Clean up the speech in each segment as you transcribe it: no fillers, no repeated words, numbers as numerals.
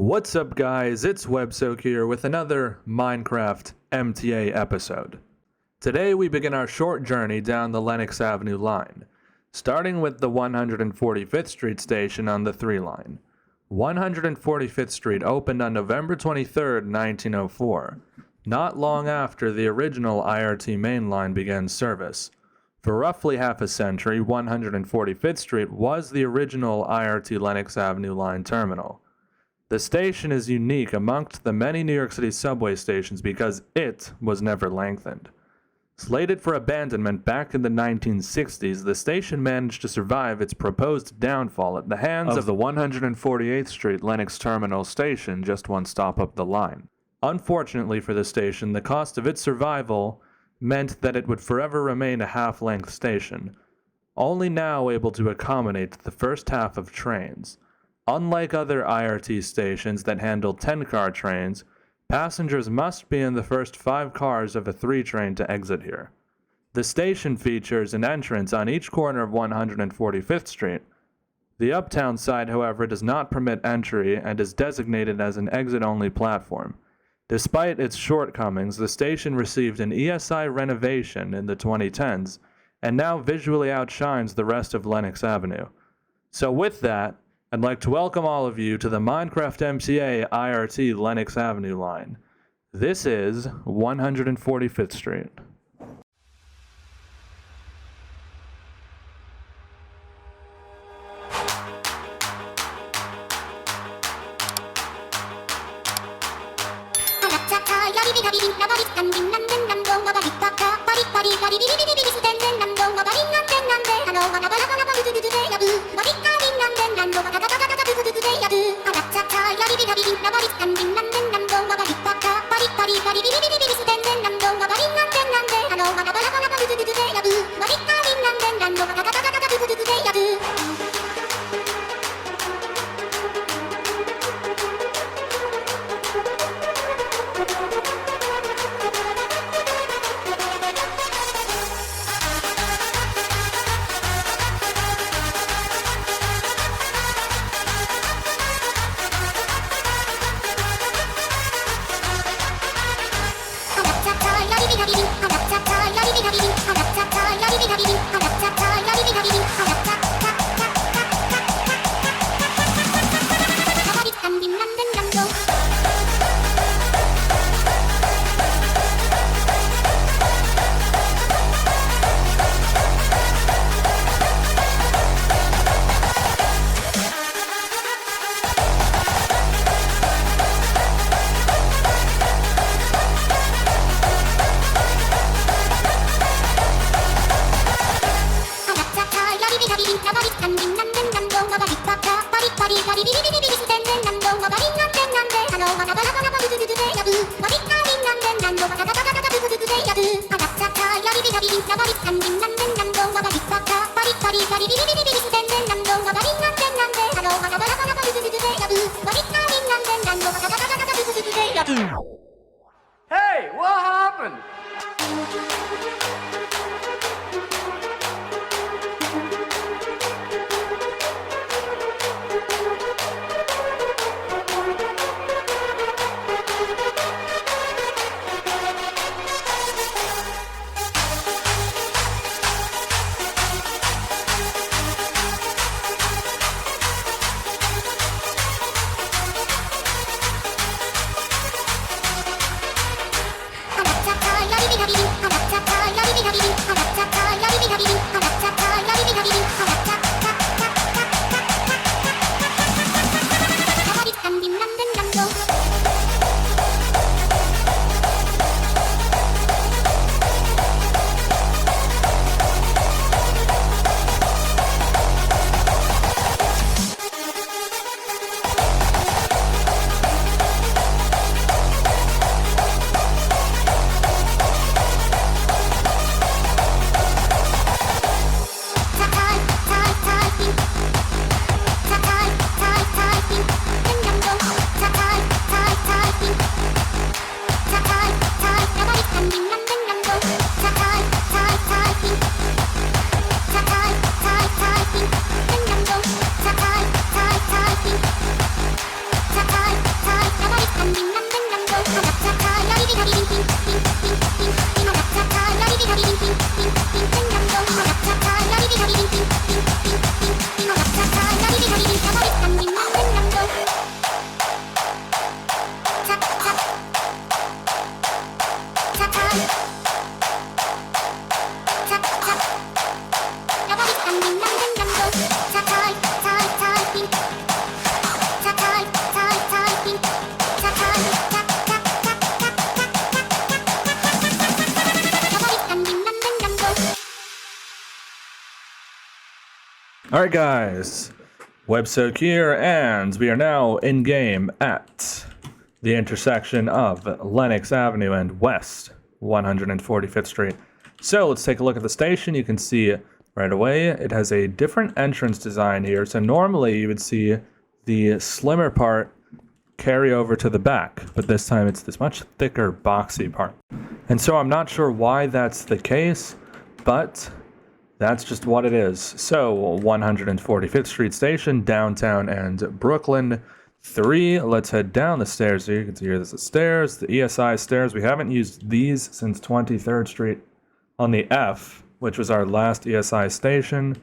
What's up guys, it's WebSoak here with another Minecraft MTA episode. Today we begin our short journey down the Lenox Avenue line, starting with the 145th Street station on the 3 line. 145th Street opened on November 23, 1904, not long after the original IRT main line began service. For roughly half a century, 145th Street was the original IRT Lenox Avenue line terminal. The station is unique amongst the many New York City subway stations because it was never lengthened. Slated for abandonment back in the 1960s, the station managed to survive its proposed downfall at the hands of the 148th Street Lenox Terminal station just one stop up the line. Unfortunately for the station, the cost of its survival meant that it would forever remain a half-length station, only now able to accommodate the first half of trains. Unlike other IRT stations that handle 10-car trains, passengers must be in the first 5 cars of a 3 train to exit here. The station features an entrance on each corner of 145th Street. The uptown side, however, does not permit entry and is designated as an exit-only platform. Despite its shortcomings, the station received an ESI renovation in the 2010s and now visually outshines the rest of Lenox Avenue. So with that, I'd like to welcome all of you to the Minecraft MTA IRT Lenox Avenue line. This is 145th Street. Hey, what happened? Alright guys, WebSoak here, and we are now in-game at the intersection of Lenox Avenue and West 145th Street. So let's take a look at the station. You can see right away it has a different entrance design here. So normally you would see the slimmer part carry over to the back, but this time it's this much thicker boxy part. And so I'm not sure why that's the case, but that's just what it is. So 145th Street Station, downtown and Brooklyn 3. Let's head down the stairs here. You can see here there's the stairs, the ESI stairs. We haven't used these since 23rd Street on the F, which was our last ESI station.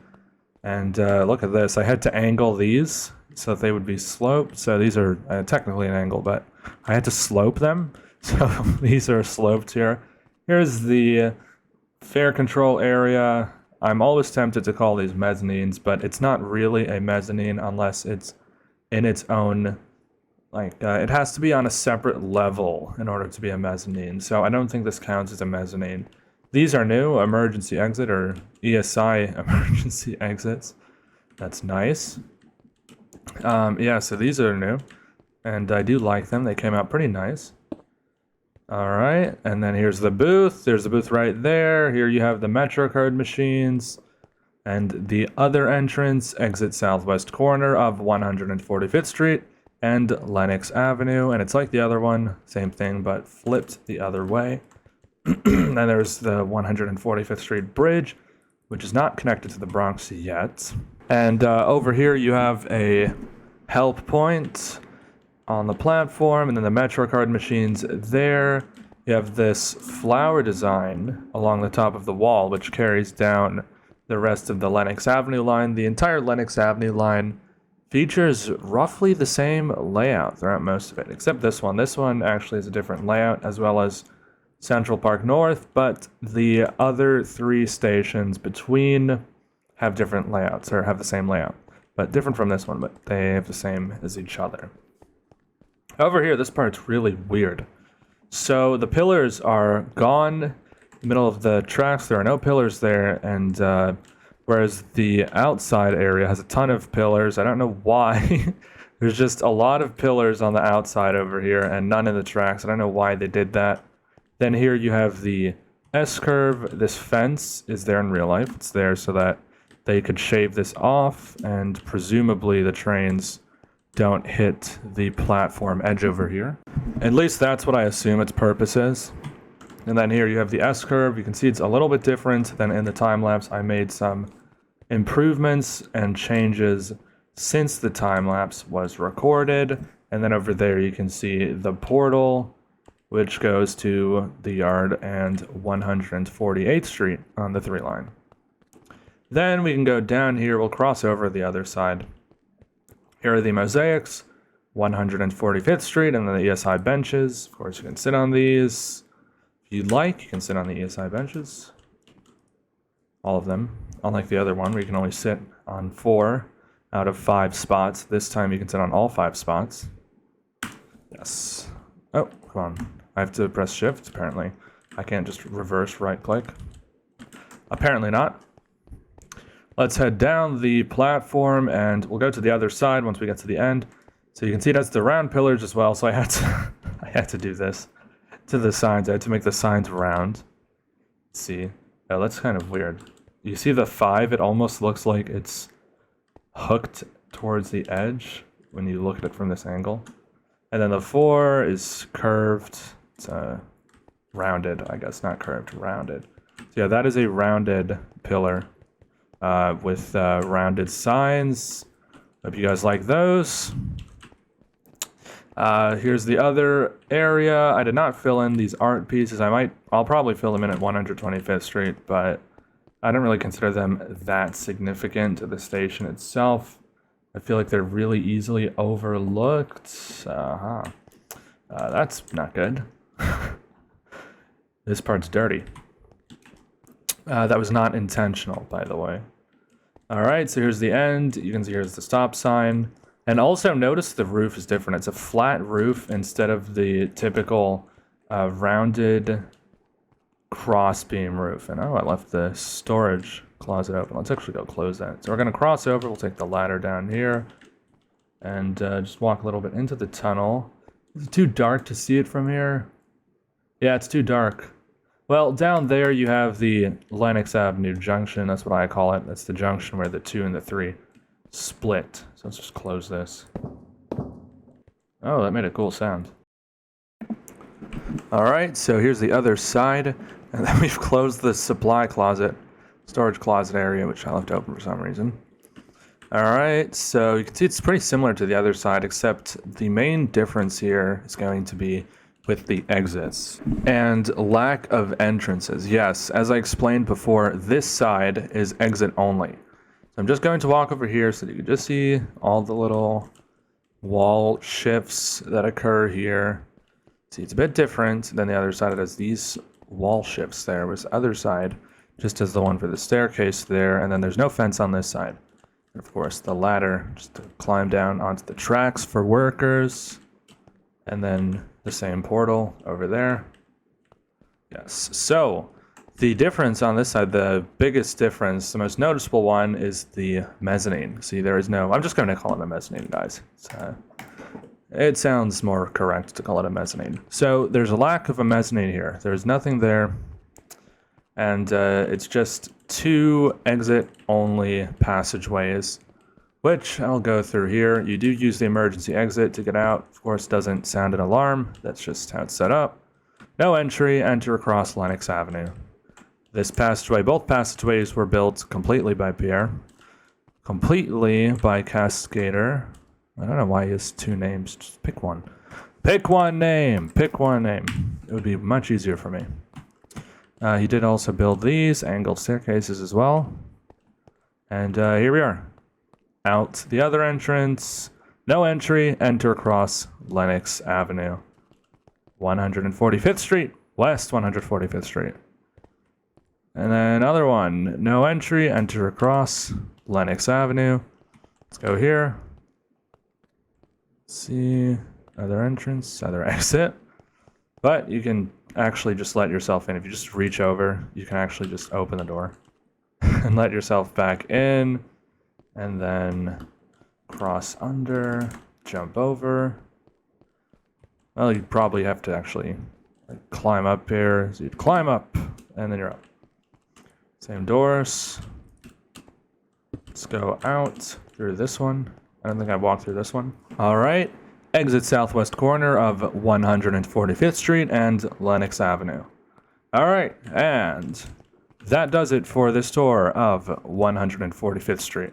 And look at this. I had to angle these so that they would be sloped. So these are technically an angle, but I had to slope them. So these are sloped here. Here's the fare control area. I'm always tempted to call these mezzanines, but it's not really a mezzanine unless it's in its own, it has to be on a separate level in order to be a mezzanine. So I don't think this counts as a mezzanine. These are new, emergency exit or ESI emergency exits. That's nice. Yeah, so these are new, and I do like them. They came out pretty nice. All right, and then here's the booth. There's the booth right there. Here you have the MetroCard machines, and the other entrance, exit southwest corner of 145th Street and Lenox Avenue, and it's like the other one, same thing, but flipped the other way. Then there's the 145th Street Bridge, which is not connected to the Bronx yet. And over here you have a help point on the platform, and then the MetroCard machines there. You have this flower design along the top of the wall, which carries down the rest of the Lenox Avenue line. The entire Lenox Avenue line features roughly the same layout throughout most of it, except this one. This one actually is a different layout, as well as Central Park North, but the other three stations between have different layouts, or have the same layout, but different from this one, but they have the same as each other. Over here, this part's really weird. So the pillars are gone, middle of the tracks, there are no pillars there, and whereas the outside area has a ton of pillars. I don't know why. There's just a lot of pillars on the outside over here, and none in the tracks. I don't know why they did that. Then here you have the S-curve. This fence is there in real life. It's there so that they could shave this off, and presumably the trains don't hit the platform edge over here. At least that's what I assume its purpose is. And then here you have the S-curve. You can see it's a little bit different than in the time-lapse. I made some improvements and changes since the time-lapse was recorded. And then over there you can see the portal, which goes to the yard and 148th Street on the 3 line. Then we can go down here. We'll cross over the other side. Here are the mosaics, 145th Street, and then the ESI benches. Of course, you can sit on these. If you'd like, you can sit on the ESI benches. All of them. Unlike the other one, where you can only sit on 4 out of 5 spots. This time you can sit on all 5 spots. Yes. Oh, come on. I have to press shift, apparently. I can't just reverse right-click. Apparently not. Let's head down the platform, and we'll go to the other side once we get to the end. So you can see it has the round pillars as well, so I had to do this to the signs. I had to make the signs round. Let's see. Oh, that's kind of weird. You see the 5? It almost looks like it's hooked towards the edge when you look at it from this angle. And then the 4 is curved. It's rounded, I guess. Not curved, rounded. So yeah, that is a rounded pillar. With rounded signs. Hope you guys like those. Here's the other area. I did not fill in these art pieces. I'll probably fill them in at 125th Street, but I don't really consider them that significant to the station itself. I feel like they're really easily overlooked. That's not good. This part's dirty. That was not intentional, by the way. Alright, so here's the end. You can see here's the stop sign. And also notice the roof is different. It's a flat roof instead of the typical rounded crossbeam roof. And oh, I left the storage closet open. Let's actually go close that. So we're going to cross over. We'll take the ladder down here and just walk a little bit into the tunnel. Is it too dark to see it from here? Yeah, it's too dark. Well, down there you have the Lenox Avenue junction. That's what I call it. That's the junction where the 2 and the 3 split. So let's just close this. Oh, that made a cool sound. Alright, so here's the other side. And then we've closed the supply closet, storage closet area, which I left open for some reason. Alright, so you can see it's pretty similar to the other side, except the main difference here is going to be with the exits and lack of entrances. Yes, as I explained before, this side is exit only. So I'm just going to walk over here so that you can just see all the little wall shifts that occur here. See, it's a bit different than the other side. It has these wall shifts there, whereas the other side just has the one for the staircase there, and then there's no fence on this side. And of course, the ladder just to climb down onto the tracks for workers, and then the same portal over there. Yes, so the difference on this side, the biggest difference, the most noticeable one, is the mezzanine. See, there is no, I'm just going to call it a mezzanine, guys. It sounds more correct to call it a mezzanine. So there's a lack of a mezzanine here. There's nothing there. And it's just 2 exit-only passageways, which I'll go through here. You do use the emergency exit to get out. Of course, doesn't sound an alarm. That's just how it's set up. No entry, enter across Lenox Avenue. This passageway, both passageways were built completely by Pierre. Completely by Cascader. I don't know why he has 2 names. Just pick one. Pick one name! Pick one name. It would be much easier for me. He did also build these angled staircases as well. And here we are. Out the other entrance. No entry. Enter across Lenox Avenue. 145th Street. West 145th Street. And then another one. No entry. Enter across Lenox Avenue. Let's go here. See, other entrance, other exit. But you can actually just let yourself in. If you just reach over, you can actually just open the door and let yourself back in, and then cross under, jump over. Well, you'd probably have to actually climb up here. So you'd climb up, and then you're up. Same doors. Let's go out through this one. I don't think I walked through this one. All right. Exit southwest corner of 145th Street and Lenox Avenue. All right. And that does it for this tour of 145th Street.